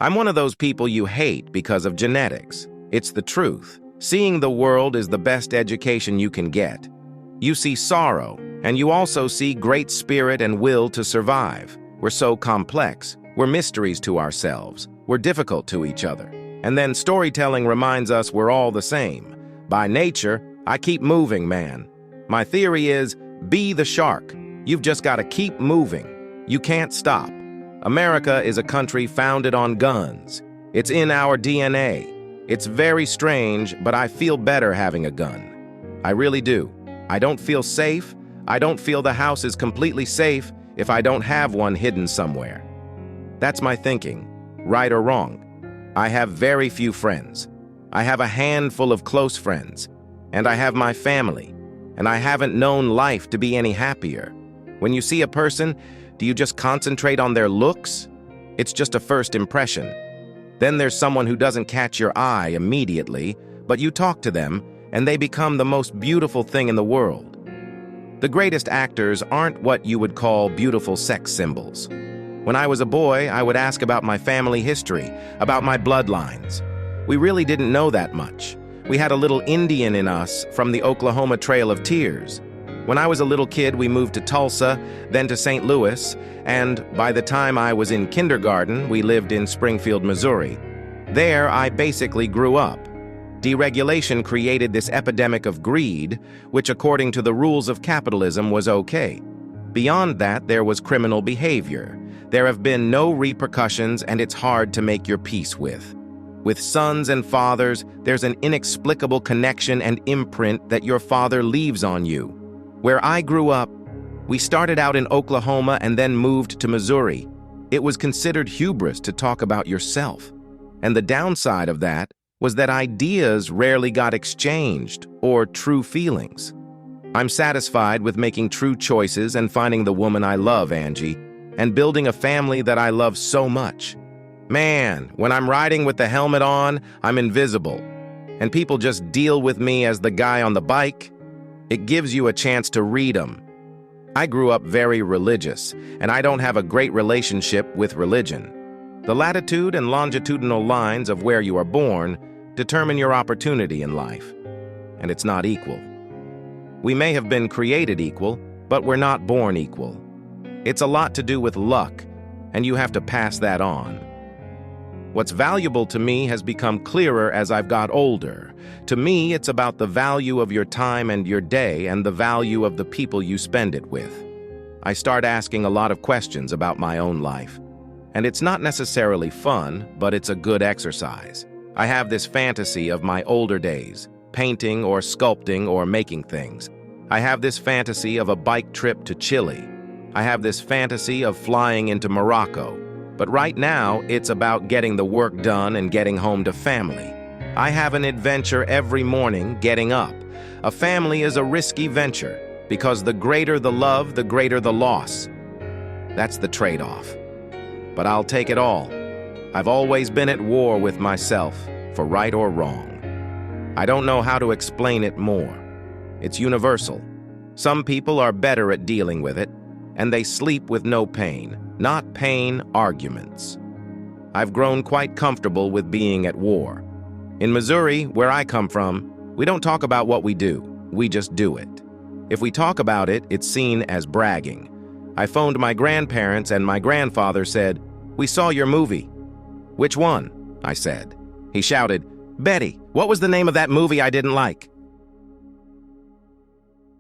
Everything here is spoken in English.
I'm one of those people you hate because of genetics. It's the truth. Seeing the world is the best education you can get. You see sorrow, and you also see great spirit and will to survive. We're so complex. We're mysteries to ourselves. We're difficult to each other. And then storytelling reminds us we're all the same. By nature, I keep moving, man. My theory is, be the shark. You've just got to keep moving. You can't stop. America is a country founded on guns. It's in our DNA. It's very strange, but I feel better having a gun. I really do. I don't feel safe. I don't feel the house is completely safe if I don't have one hidden somewhere. That's my thinking, right or wrong. I have very few friends. I have a handful of close friends, and I have my family, and I haven't known life to be any happier. When you see a person, do you just concentrate on their looks? It's just a first impression. Then there's someone who doesn't catch your eye immediately, but you talk to them, and they become the most beautiful thing in the world. The greatest actors aren't what you would call beautiful sex symbols. When I was a boy, I would ask about my family history, about my bloodlines. We really didn't know that much. We had a little Indian in us from the Oklahoma Trail of Tears. When I was a little kid, we moved to Tulsa, then to St. Louis, and by the time I was in kindergarten, we lived in Springfield, Missouri. There, I basically grew up. Deregulation created this epidemic of greed, which according to the rules of capitalism was okay. Beyond that, there was criminal behavior. There have been no repercussions, and it's hard to make your peace with. With sons and fathers, there's an inexplicable connection and imprint that your father leaves on you. Where I grew up, we started out in Oklahoma and then moved to Missouri. It was considered hubris to talk about yourself. And the downside of that was that ideas rarely got exchanged, or true feelings. I'm satisfied with making true choices and finding the woman I love, Angie, and building a family that I love so much. Man, when I'm riding with the helmet on, I'm invisible, and people just deal with me as the guy on the bike. It gives you a chance to read them. I grew up very religious, and I don't have a great relationship with religion. The latitude and longitudinal lines of where you are born determine your opportunity in life, and it's not equal. We may have been created equal, but we're not born equal. It's a lot to do with luck, and you have to pass that on. What's valuable to me has become clearer as I've got older. To me, it's about the value of your time and your day and the value of the people you spend it with. I start asking a lot of questions about my own life. And it's not necessarily fun, but it's a good exercise. I have this fantasy of my older days, painting or sculpting or making things. I have this fantasy of a bike trip to Chile. I have this fantasy of flying into Morocco. But right now, it's about getting the work done and getting home to family. I have an adventure every morning getting up. A family is a risky venture, because the greater the love, the greater the loss. That's the trade-off. But I'll take it all. I've always been at war with myself, for right or wrong. I don't know how to explain it more. It's universal. Some people are better at dealing with it, and they sleep with no pain. Not pain, arguments. I've grown quite comfortable with being at war. In Missouri, where I come from, we don't talk about what we do. We just do it. If we talk about it, it's seen as bragging. I phoned my grandparents, and my grandfather said, "We saw your movie." "Which one?" I said. He shouted, "Betty, what was the name of that movie I didn't like?"